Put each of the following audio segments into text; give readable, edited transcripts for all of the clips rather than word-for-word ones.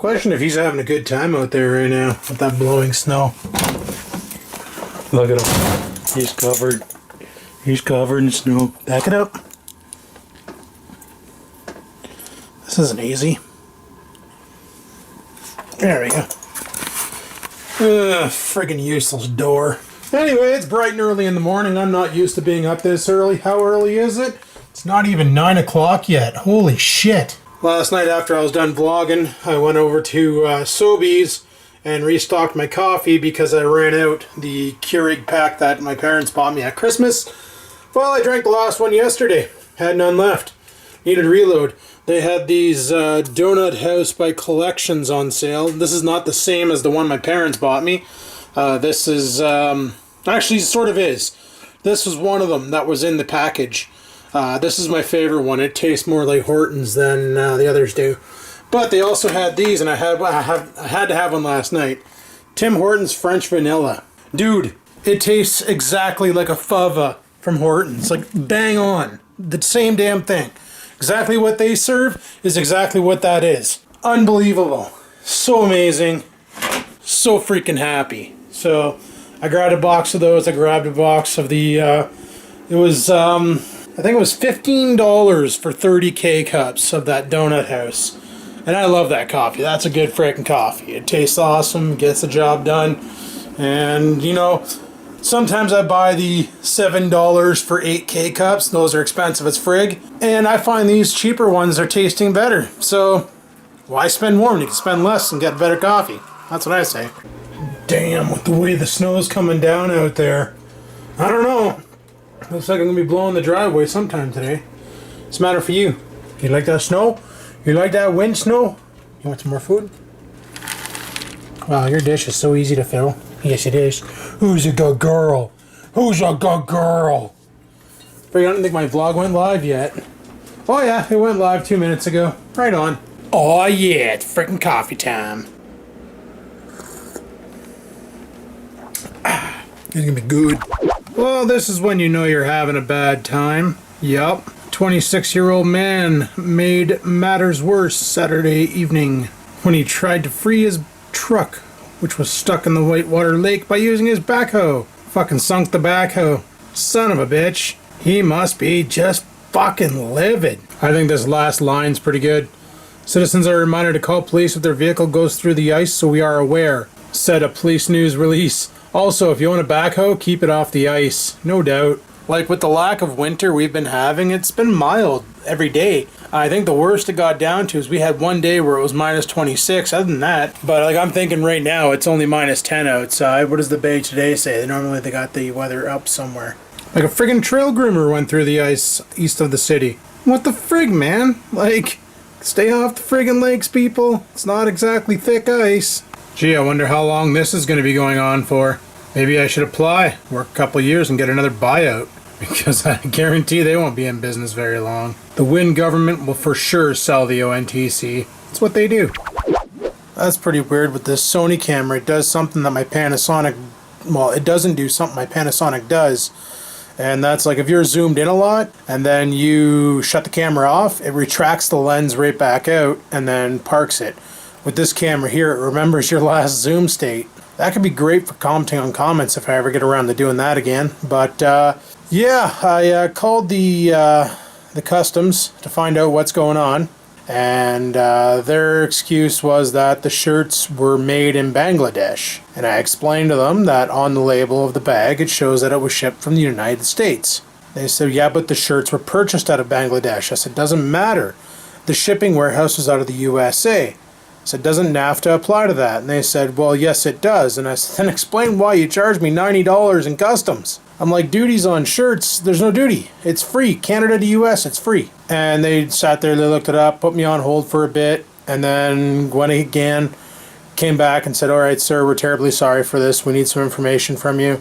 Question if he's having a good time out there right now with that blowing snow. Look at him. He's covered. He's covered in snow. Back it up. This isn't easy. There we go. Friggin' useless door. Anyway, it's bright and early in the morning. I'm not used to being up this early. How early is it? It's not even 9 o'clock yet. Holy shit. Last night after I was done vlogging, I went over to Sobeys and restocked my coffee because I ran out the Keurig pack that my parents bought me at Christmas. Well, I drank the last one yesterday. Had none left. Needed a reload. They had these Donut House by Collections on sale. This is not the same as the one my parents bought me. This is, actually sort of is. This was one of them that was in the package. This is my favorite one. It tastes more like Hortons than the others do. But they also had these, and I had to have one last night. Tim Hortons French Vanilla. Dude, it tastes exactly like a fava from Hortons. Like, bang on. The same damn thing. Exactly what they serve is exactly what that is. Unbelievable. So amazing. So freaking happy. So, I grabbed a box of those. I grabbed a box of the, it was, I think it was $15 for 30 K-Cups of that Donut House. And I love that coffee. That's a good freaking coffee. It tastes awesome, gets the job done. And, you know, sometimes I buy the $7 for 8 K-Cups. Those are expensive as frig. And I find these cheaper ones are tasting better. So, why spend more when you can spend less and get better coffee? That's what I say. Damn, with the way the snow's coming down out there. I don't know. Looks like I'm going to be blowing the driveway sometime today. What's the matter for you? You like that snow? You like that wind snow? You want some more food? Wow, your dish is so easy to fill. Yes, it is. Who's a good girl? Who's a good girl? But I don't think my vlog went live yet. Oh yeah, it went live 2 minutes ago. Right on. Oh yeah, it's freaking coffee time. It's gonna be good. Well, this is when you know you're having a bad time. Yup. 26-year-old man made matters worse Saturday evening when he tried to free his truck, which was stuck in the Whitewater Lake, by using his backhoe. Fucking sunk the backhoe. Son of a bitch. He must be just fucking livid. I think this last line's pretty good. Citizens are reminded to call police if their vehicle goes through the ice, so we are aware, said a police news release. Also, if you own a backhoe, keep it off the ice. No doubt. Like, with the lack of winter we've been having, it's been mild every day. I think the worst it got down to is we had one day where it was minus 26. Other than that, but like, I'm thinking right now it's only minus 10 outside. What does the Bay today say? Normally they got the weather up somewhere. Like a friggin' trail groomer went through the ice east of the city. What the frig, man? Like, stay off the friggin' lakes, people. It's not exactly thick ice. Gee, I wonder how long this is going to be going on for. Maybe I should apply, work a couple years and get another buyout. Because I guarantee they won't be in business very long. The Wynn government will for sure sell the ONTC. That's what they do. That's pretty weird with this Sony camera. It does something that my Panasonic... Well, it doesn't do something my Panasonic does. And that's like if you're zoomed in a lot and then you shut the camera off, it retracts the lens right back out and then parks it. With this camera here, it remembers your last zoom state. That could be great for commenting on comments if I ever get around to doing that again. But yeah, I called the customs to find out what's going on. And their excuse was that the shirts were made in Bangladesh. And I explained to them that on the label of the bag, it shows that it was shipped from the United States. They said, yeah, but the shirts were purchased out of Bangladesh. I said, doesn't matter. The shipping warehouse was out of the USA. I said, doesn't NAFTA apply to that? And they said, well, yes, it does. And I said, then explain why you charged me $90 in customs. I'm like, duties on shirts, there's no duty. It's free. Canada to US, it's free. And they sat there, they looked it up, put me on hold for a bit, and then went again, came back and said, all right, sir, we're terribly sorry for this. We need some information from you.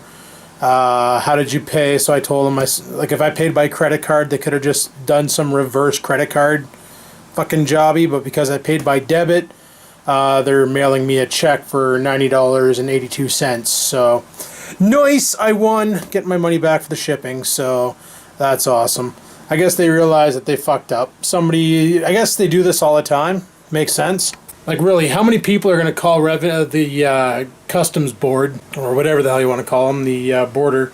How did you pay? So I told them, like, if I paid by credit card, they could have just done some reverse credit card fucking jobby, but because I paid by debit, they're mailing me a check for $90.82. So nice, I won. Get my money back for the shipping, so that's awesome. I guess they realized that they fucked up. Somebody, I guess they do this all the time. Makes sense. Like, really, how many people are going to call the customs board, or whatever the hell you want to call them, the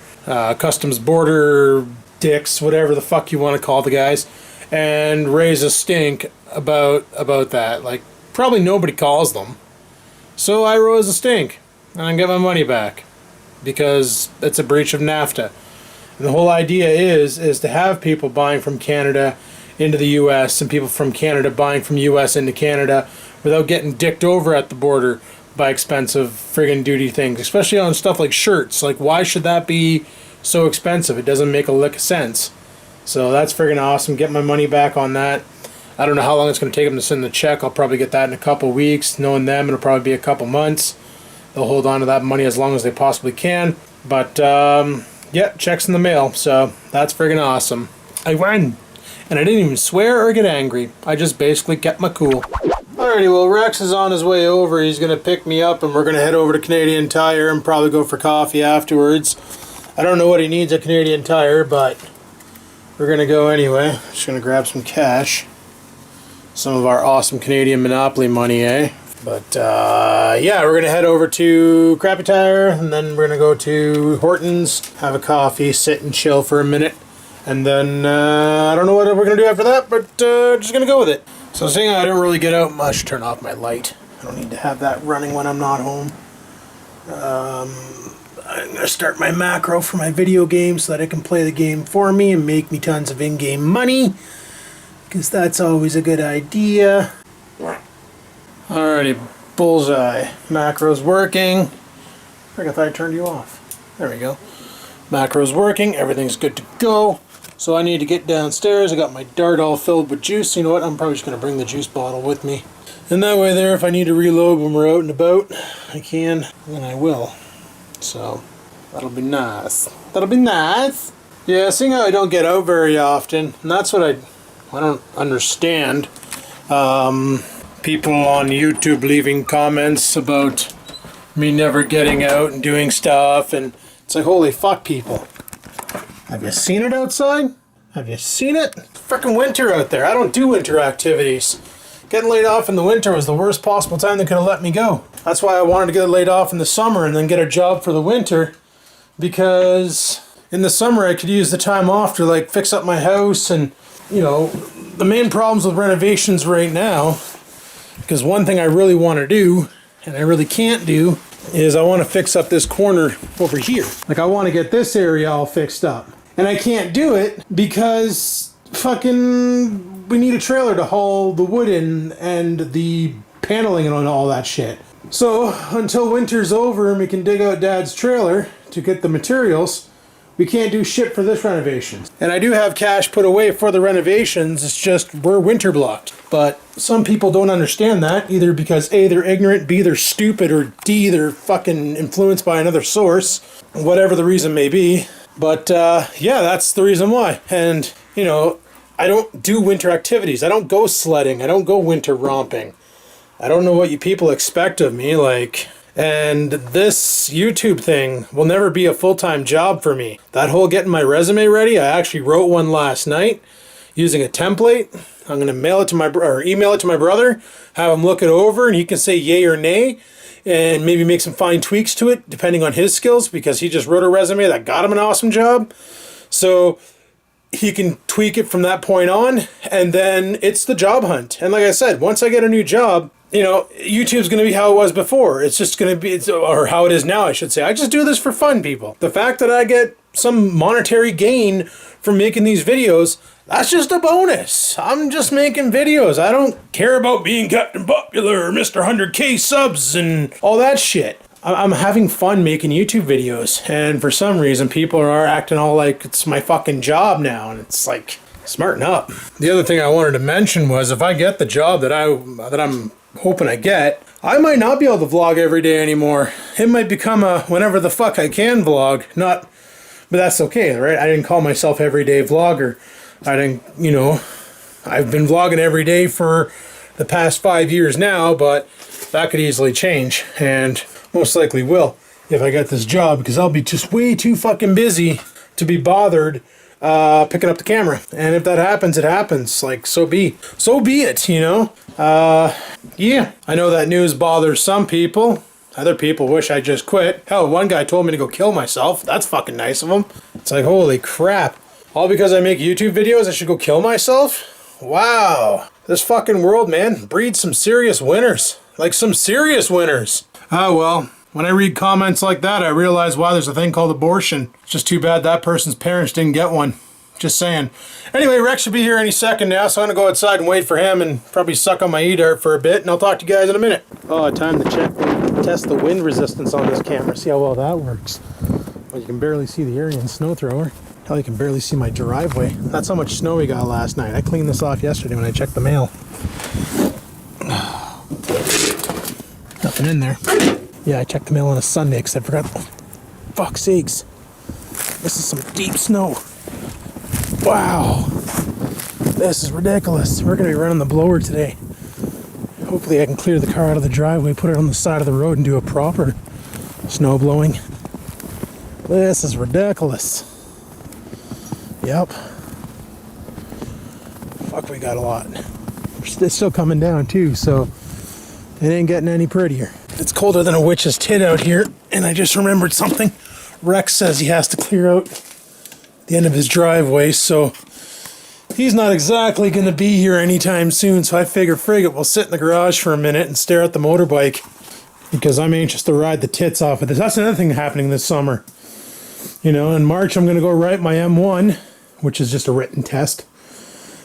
customs border dicks, whatever the fuck you want to call the guys, and raise a stink about that? Like, probably nobody calls them. So I rose a stink, and I get my money back, because it's a breach of NAFTA. And the whole idea is to have people buying from Canada into the U.S. and people from Canada buying from U.S. into Canada without getting dicked over at the border by expensive friggin' duty things, especially on stuff like shirts. Like, why should that be so expensive? It doesn't make a lick of sense. So that's friggin' awesome. Get my money back on that. I don't know how long it's going to take them to send the check. I'll probably get that in a couple weeks. Knowing them, it'll probably be a couple months. They'll hold on to that money as long as they possibly can. But, yeah, check's in the mail. So that's friggin' awesome. I won. And I didn't even swear or get angry. I just basically kept my cool. Alrighty, well, Rex is on his way over. He's going to pick me up and we're going to head over to Canadian Tire and probably go for coffee afterwards. I don't know what he needs at Canadian Tire, but we're going to go anyway. Just going to grab some cash. Some of our awesome Canadian Monopoly money, eh? But, yeah, we're going to head over to Crappy Tire, and then we're going to go to Horton's, have a coffee, sit and chill for a minute, and then, I don't know what we're going to do after that, but, just going to go with it. So, seeing I don't really get out much, turn off my light. I don't need to have that running when I'm not home. I'm going to start my macro for my video game so that it can play the game for me and make me tons of in-game money. Because that's always a good idea. Alrighty, bullseye. Macro's working. I thought I turned you off. There we go. Macro's working. Everything's good to go. So I need to get downstairs. I got my dart all filled with juice. You know what? I'm probably just going to bring the juice bottle with me. And that way there, if I need to reload when we're out and about, I can, and I will. So, that'll be nice. That'll be nice. Yeah, seeing how I don't get out very often, and that's what I don't understand. People on YouTube leaving comments about me never getting out and doing stuff, and it's like, holy fuck, people. Have you seen it outside? Have you seen it? It's freaking winter out there. I don't do winter activities. Getting laid off in the winter was the worst possible time they could have let me go. That's why I wanted to get laid off in the summer and then get a job for the winter, because in the summer I could use the time off to like fix up my house. And you know, the main problems with renovations right now, because one thing I really want to do and I really can't do, is I want to fix up this corner over here. Like, I want to get this area all fixed up. And I can't do it because fucking we need a trailer to haul the wood in and the paneling and all that shit. So until winter's over and we can dig out Dad's trailer to get the materials, we can't do shit for this renovation. And I do have cash put away for the renovations, it's just we're winter blocked. But some people don't understand that, either because A, they're ignorant, B, they're stupid, or D, they're fucking influenced by another source, whatever the reason may be. But yeah, that's the reason why. And, you know, I don't do winter activities. I don't go sledding. I don't go winter romping. I don't know what you people expect of me, like. And this YouTube thing will never be a full-time job for me. That whole getting my resume ready, I actually wrote one last night using a template. I'm going to mail it to email it to my brother, have him look it over, and he can say yay or nay, and maybe make some fine tweaks to it, depending on his skills, because he just wrote a resume that got him an awesome job. So he can tweak it from that point on, and then it's the job hunt. And like I said, once I get a new job, you know, YouTube's going to be how it was before. It's just going to be, or how it is now, I should say. I just do this for fun, people. The fact that I get some monetary gain from making these videos, that's just a bonus. I'm just making videos. I don't care about being Captain Popular or Mr. 100K subs and all that shit. I'm having fun making YouTube videos. And for some reason, people are acting all like it's my fucking job now. And it's like, smarten up. The other thing I wanted to mention was, if I get the job that I'm hoping I get, I might not be able to vlog every day anymore. It might become a whenever the fuck I can vlog, but that's okay, right? I didn't call myself everyday vlogger. I didn't, you know, I've been vlogging every day for the past 5 years now, but that could easily change, and most likely will if I get this job, because I'll be just way too fucking busy to be bothered picking up the camera. And if that happens, it happens. Like, so be it, you know? Yeah, I know that news bothers some people. Other people wish I just quit. Hell, one guy told me to go kill myself. That's fucking nice of him. It's like, holy crap. All because I make YouTube videos, I should go kill myself? Wow. This fucking world, man, breeds some serious winners. Like, some serious winners. Oh, well. When I read comments like that, I realize why there's a thing called abortion. It's just too bad that person's parents didn't get one. Just saying. Anyway, Rex should be here any second now, so I'm going to go outside and wait for him and probably suck on my e-dart for a bit, and I'll talk to you guys in a minute. Oh, time to test the wind resistance on this camera. See how well that works. Well, you can barely see the area in snow thrower. Hell, you can barely see my driveway. That's how much snow we got last night. I cleaned this off yesterday when I checked the mail. Nothing in there. Yeah, I checked the mail on a Sunday because I forgot. Oh, fuck's sakes. This is some deep snow. Wow. This is ridiculous. We're going to be running the blower today. Hopefully I can clear the car out of the driveway, put it on the side of the road and do a proper snow blowing. This is ridiculous. Yep. Fuck, we got a lot. It's still coming down too, so it ain't getting any prettier. It's colder than a witch's tit out here, and I just remembered something. Rex says he has to clear out the end of his driveway, so he's not exactly going to be here anytime soon, so I figure frig it, we'll sit in the garage for a minute and stare at the motorbike, because I'm anxious to ride the tits off of this. That's another thing happening this summer. You know, in March I'm going to go write my M1, which is just a written test,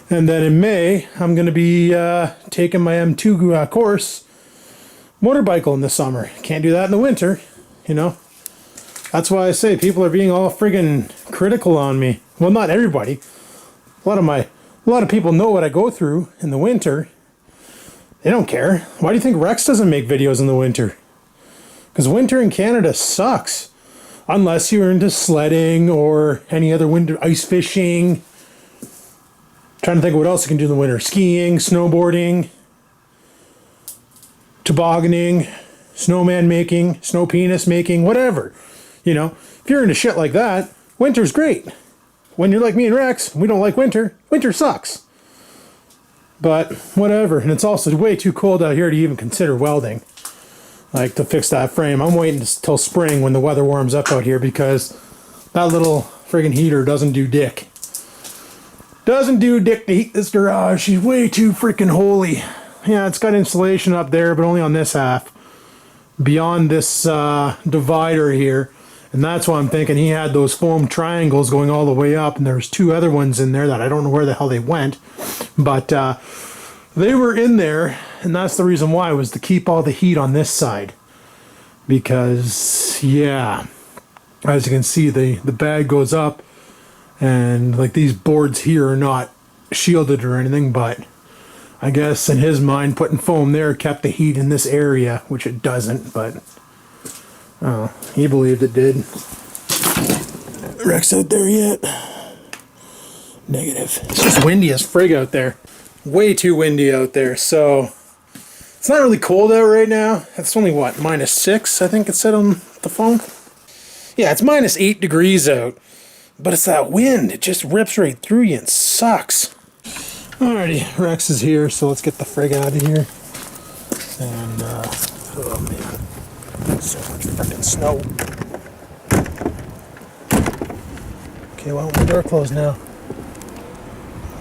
and then in May I'm going to be taking my M2 course, motorbiking in the summer. Can't do that in the winter, you know. That's why I say people are being all friggin' critical on me. Well, not everybody. A lot of people know what I go through in the winter. They don't care. Why do you think Rex doesn't make videos in the winter? Because winter in Canada sucks. Unless you're into sledding or any other winter ice fishing. Trying to think of what else you can do in the winter. Skiing, snowboarding, tobogganing, snowman making, snow penis making, whatever. You know, if you're into shit like that, winter's great. When you're like me and Rex, we don't like winter. Winter sucks. But whatever. And it's also way too cold out here to even consider welding. Like, to fix that frame. I'm waiting till spring when the weather warms up out here because that little friggin' heater doesn't do dick. Doesn't do dick to heat this garage. She's way too freaking holy. Yeah, it's got insulation up there, but only on this half. Beyond this divider here. And that's why I'm thinking he had those foam triangles going all the way up, and there's two other ones in there that I don't know where the hell they went. But they were in there, and that's the reason why, was to keep all the heat on this side. Because, yeah, as you can see, the bag goes up, and like these boards here are not shielded or anything, but I guess in his mind putting foam there kept the heat in this area, which it doesn't, but oh, he believed it did. Rex out there yet? Negative. It's just windy as frig out there. Way too windy out there, so it's not really cold out right now. It's only what, -6 I think it said on the phone. Yeah, it's -8 degrees out, but it's that wind. It just rips right through you and sucks. Alrighty, Rex is here, so let's get the frig out of here. And, oh man, so much freaking snow. Okay, well, my door closed now.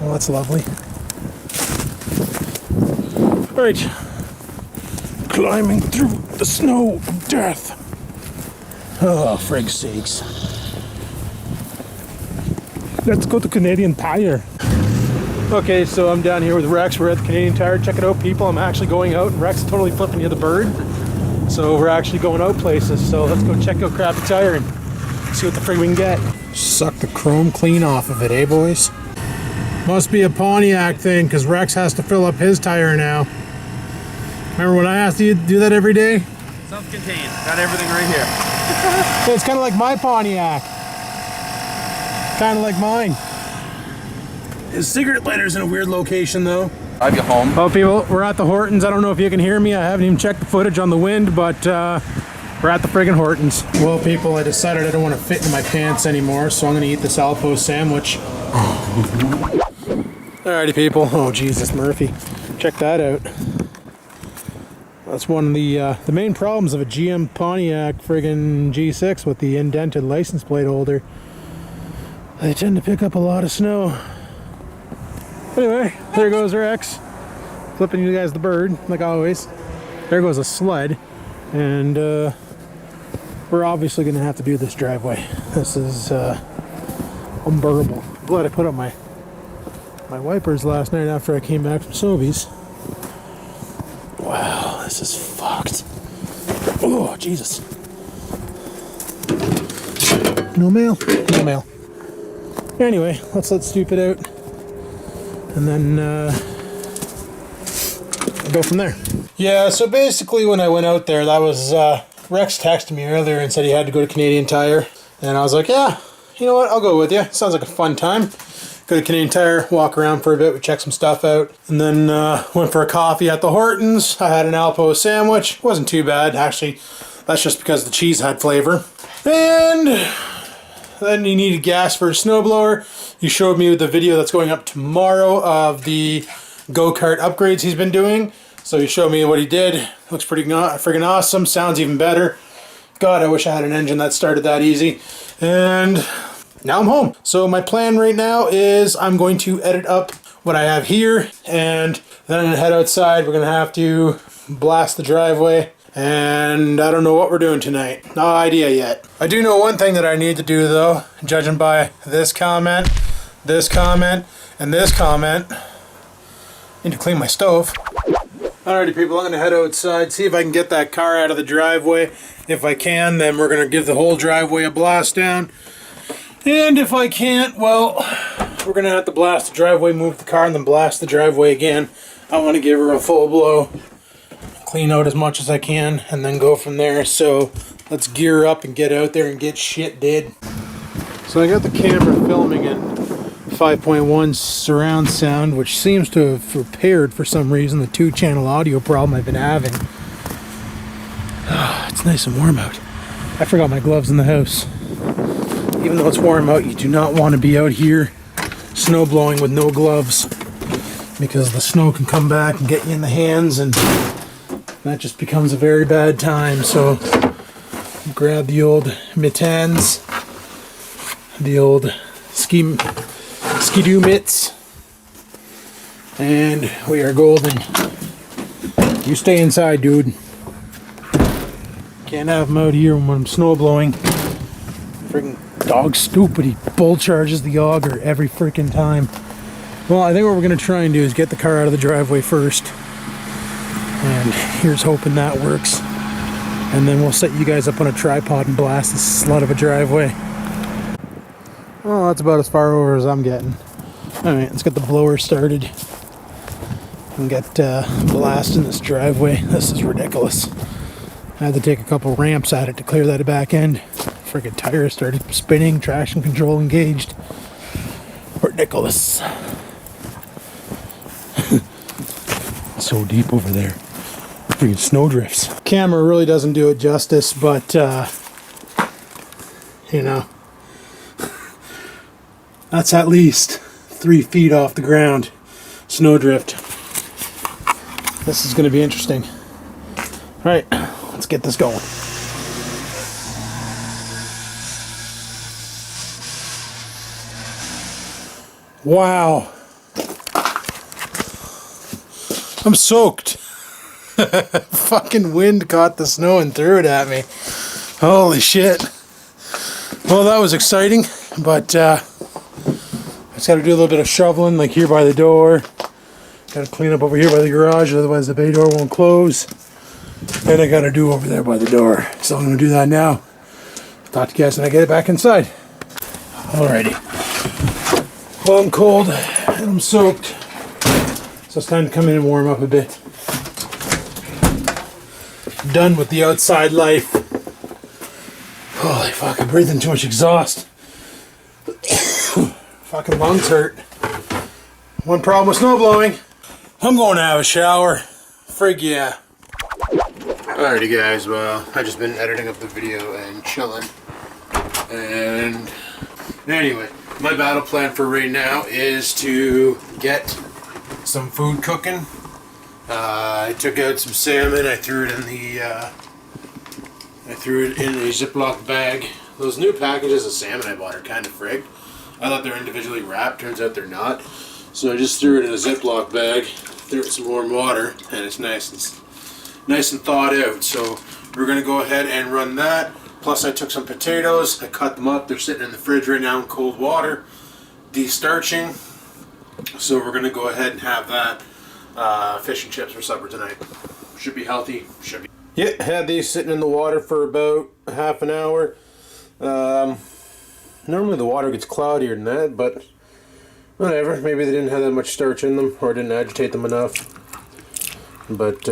Well, that's lovely. Alright, climbing through the snow of death. Oh, frig's sakes. Let's go to Canadian Tire. Okay, so I'm down here with Rex. We're at the Canadian Tire. Check it out, people. I'm actually going out, and Rex is totally flipping the other bird. So we're actually going out places. So let's go check out Crappy Tire and see what the frig we can get. Suck the chrome clean off of it, eh, boys? Must be a Pontiac thing, because Rex has to fill up his tire now. Remember when I asked you to do that every day? Self-contained. Got everything right here. So it's kind of like my Pontiac. Kind of like mine. His cigarette lighter's in a weird location, though. I'll get home. Oh, people, we're at the Hortons. I don't know if you can hear me. I haven't even checked the footage on the wind, but We're at the friggin' Hortons. Well, people, I decided I don't want to fit in my pants anymore, so I'm going to eat this Alpo sandwich. Alrighty, people. Oh, Jesus, Murphy. Check that out. That's one of the main problems of a GM Pontiac friggin' G6 with the indented license plate holder. They tend to pick up a lot of snow. Anyway, there goes Rex. Flipping you guys the bird, like always. There goes a sled. And we're obviously going to have to do this driveway. This is unbearable. I'm glad I put up my wipers last night after I came back from Sobeys. Wow, this is fucked. Oh, Jesus. No mail? No mail. Anyway, let's let stupid out. And then go from there. Yeah, so basically when I went out there, that was Rex texted me earlier and said he had to go to Canadian Tire. And I was like, yeah, you know what, I'll go with you. Sounds like a fun time. Go to Canadian Tire, walk around for a bit, we check some stuff out. And then went for a coffee at the Hortons. I had an Alpo sandwich. It wasn't too bad. Actually, that's just because the cheese had flavor. And then you needed gas for a snowblower. You showed me the video that's going up tomorrow of the go-kart upgrades he's been doing. So he showed me what he did. Looks pretty friggin' awesome. Sounds even better. God, I wish I had an engine that started that easy. And now I'm home. So my plan right now is I'm going to edit up what I have here. And then I'm going to head outside. We're going to have to blast the driveway. And I don't know what we're doing tonight. No idea yet. I do know one thing that I need to do though. Judging by this comment, and this comment. I need to clean my stove. Alrighty people, I'm going to head outside, see if I can get that car out of the driveway. If I can, then we're going to give the whole driveway a blast down. And if I can't, well, we're going to have to blast the driveway, move the car, and then blast the driveway again. I want to give her a full blow, clean out as much as I can, and then go from there. So let's gear up and get out there and get shit did. So I got the camera filming in 5.1 surround sound, which seems to have repaired for some reason the 2-channel audio problem I've been having. Oh, it's nice and warm out. I forgot my gloves in the house. Even though it's warm out, you do not want to be out here snow blowing with no gloves, because the snow can come back and get you in the hands, and that just becomes a very bad time. So grab the old mittens, the old skidoo mitts, and we are golden. You stay inside, dude. Can't have him out here when I'm snow blowing. Freaking dog's stupid. He bull charges the auger every freaking time. Well, I think what we're going to try and do is get the car out of the driveway first. And here's hoping that works. And then we'll set you guys up on a tripod and blast this slut of a driveway. Well, that's about as far over as I'm getting. Alright, let's get the blower started and get blasting this driveway. This is ridiculous. I had to take a couple ramps at it to clear that back end. Freaking tires started spinning, traction control engaged. Ridiculous. So deep over there. Freaking snow drifts. Camera really doesn't do it justice, but you know, that's at least 3 feet off the ground. Snowdrift. This is going to be interesting. Alright, let's get this going. Wow. I'm soaked. Fucking wind caught the snow and threw it at me. Holy shit. Well, that was exciting, but I just got to do a little bit of shoveling, like here by the door. Got to clean up over here by the garage, otherwise the bay door won't close. And I got to do over there by the door. So I'm going to do that now. Talk to you guys when I get it back inside. Alrighty. Well, I'm cold and I'm soaked, so it's time to come in and warm up a bit. Done with the outside life. Holy fuck, I'm breathing too much exhaust. Fucking lungs hurt. One problem with snow blowing. I'm going to have a shower. Frig yeah. Alrighty guys, well, I've just been editing up the video and chilling. And anyway, my battle plan for right now is to get some food cooking. I took out some salmon, I threw it in a Ziploc bag. Those new packages of salmon I bought are kind of frigged. I thought they're individually wrapped, turns out they're not. So I just threw it in a Ziploc bag, threw it in some warm water, and it's nice and thawed out. So we're gonna go ahead and run that. Plus I took some potatoes, I cut them up, they're sitting in the fridge right now in cold water, de-starching. So we're gonna go ahead and have that fish and chips for supper tonight. Should be healthy, should be. Yeah, had these sitting in the water for about half an hour. Normally the water gets cloudier than that, but whatever. Maybe they didn't have that much starch in them, or didn't agitate them enough. But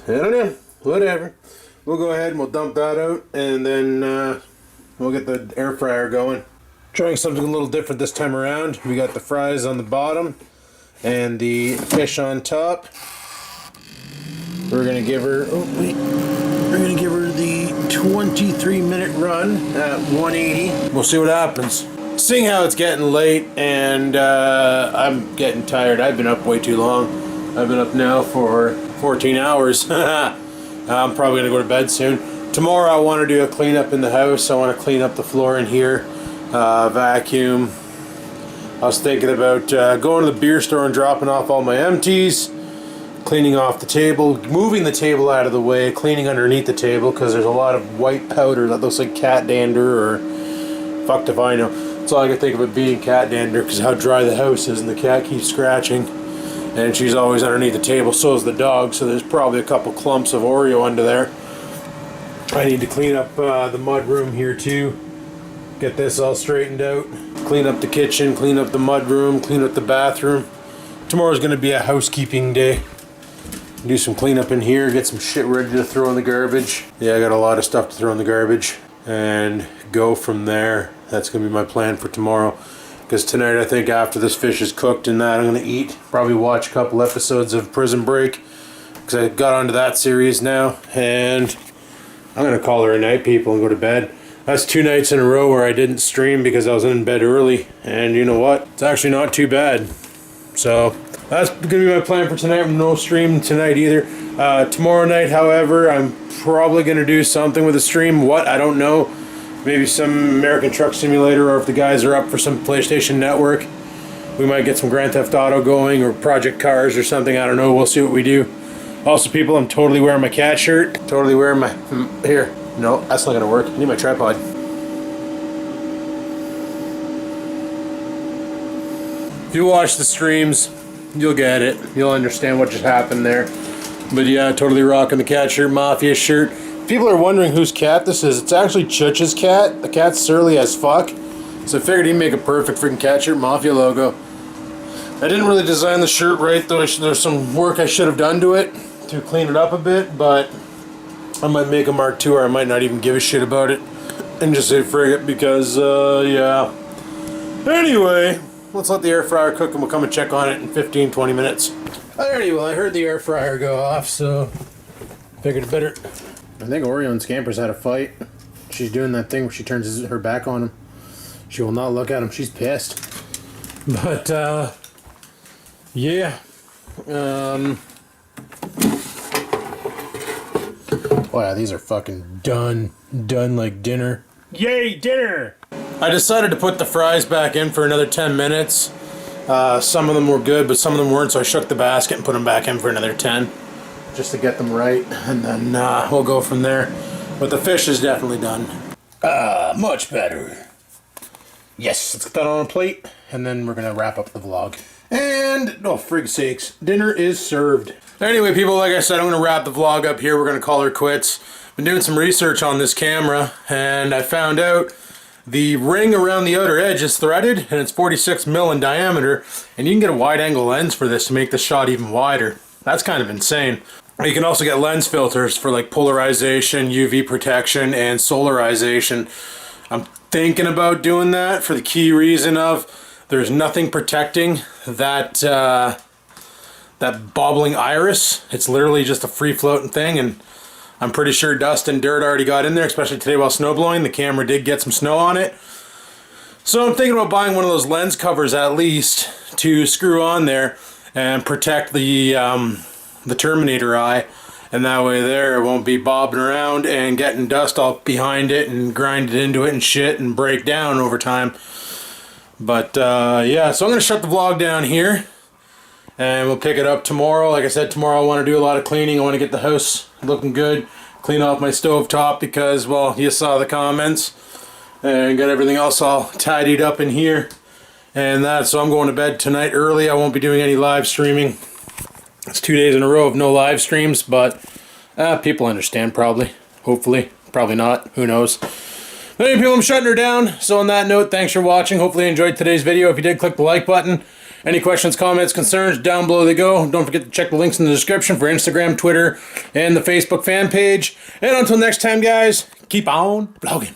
I don't know. Whatever. We'll go ahead and we'll dump that out, and then we'll get the air fryer going. Trying something a little different this time around. We got the fries on the bottom and the fish on top. We're gonna give her. Oh wait. We're gonna give her the 23-minute run at 180. We'll see what happens. Seeing how it's getting late and I'm getting tired. I've been up way too long. I've been up now for 14 hours. I'm probably gonna go to bed soon. Tomorrow I want to do a cleanup in the house. I want to clean up the floor in here, vacuum. I was thinking about going to the beer store and dropping off all my empties, cleaning off the table, moving the table out of the way, cleaning underneath the table because there's a lot of white powder that looks like cat dander, or fucked if I know. That's all I can think of it being, cat dander, because how dry the house is and the cat keeps scratching. And she's always underneath the table, so is the dog, so there's probably a couple clumps of Oreo under there. I need to clean up the mud room here too. Get this all straightened out. Clean up the kitchen, clean up the mud room, clean up the bathroom. Tomorrow's going to be a housekeeping day. Do some cleanup in here, get some shit ready to throw in the garbage. Yeah, I got a lot of stuff to throw in the garbage. And go from there. That's going to be my plan for tomorrow. Because tonight, I think after this fish is cooked and that, I'm going to eat. Probably watch a couple episodes of Prison Break. Because I got onto that series now. And I'm going to call her a night, people, and go to bed. That's 2 nights in a row where I didn't stream because I was in bed early. And you know what? It's actually not too bad. So that's going to be my plan for tonight. No stream tonight either. Tomorrow night, however, I'm probably going to do something with a stream. What? I don't know. Maybe some American Truck Simulator, or if the guys are up for some PlayStation Network, we might get some Grand Theft Auto going, or Project Cars or something. I don't know. We'll see what we do. Also, people, I'm totally wearing my cat shirt. Totally wearing my... Here. No, that's not going to work. I need my tripod. If you watch the streams, you'll get it. You'll understand what just happened there. But yeah, totally rocking the cat shirt, Mafia shirt. People are wondering whose cat this is. It's actually Chuch's cat. The cat's surly as fuck. So I figured he'd make a perfect freaking cat shirt, Mafia logo. I didn't really design the shirt right, though. There's some work I should have done to it to clean it up a bit, but I might make a Mark II, or I might not even give a shit about it and just say frig it because, yeah. Anyway, let's let the air fryer cook and we'll come and check on it in 15-20 minutes. Alrighty, well, I heard the air fryer go off, so figured it better. I think Oreo and Scampers had a fight. She's doing that thing where she turns her back on him. She will not look at him. She's pissed. But, yeah. Oh yeah, these are fucking done. Done like dinner. Yay, dinner! I decided to put the fries back in for another 10 minutes. Some of them were good, but some of them weren't, so I shook the basket and put them back in for another 10. Just to get them right, and then we'll go from there. But the fish is definitely done. Much better. Yes, let's get that on a plate, and then we're gonna wrap up the vlog. And, oh, frig sakes, dinner is served. Anyway, people, like I said, I'm gonna wrap the vlog up here. We're gonna call her quits. Been doing some research on this camera, and I found out the ring around the outer edge is threaded, and it's 46 mil in diameter, and you can get a wide-angle lens for this to make the shot even wider. That's kind of insane. You can also get lens filters for like polarization, UV protection, and solarization. I'm thinking about doing that for the key reason of there's nothing protecting that that bobbling iris. It's literally just a free floating thing, and I'm pretty sure dust and dirt already got in there, especially today while snow blowing. The camera did get some snow on it. So I'm thinking about buying one of those lens covers at least to screw on there and protect the Terminator eye. And that way there, it won't be bobbing around and getting dust all behind it and grind it into it and shit and break down over time. But yeah, so I'm going to shut the vlog down here. And we'll pick it up tomorrow. Like I said, tomorrow I want to do a lot of cleaning. I want to get the house looking good. Clean off my stove top because, well, you saw the comments. And got everything else all tidied up in here. And that, so I'm going to bed tonight early. I won't be doing any live streaming. It's 2 days in a row of no live streams, but people understand probably. Hopefully. Probably not. Who knows. But anyway, people, I'm shutting her down. So on that note, thanks for watching. Hopefully you enjoyed today's video. If you did, click the like button. Any questions, comments, concerns, down below they go. Don't forget to check the links in the description for Instagram, Twitter, and the Facebook fan page. And until next time, guys, keep on vlogging.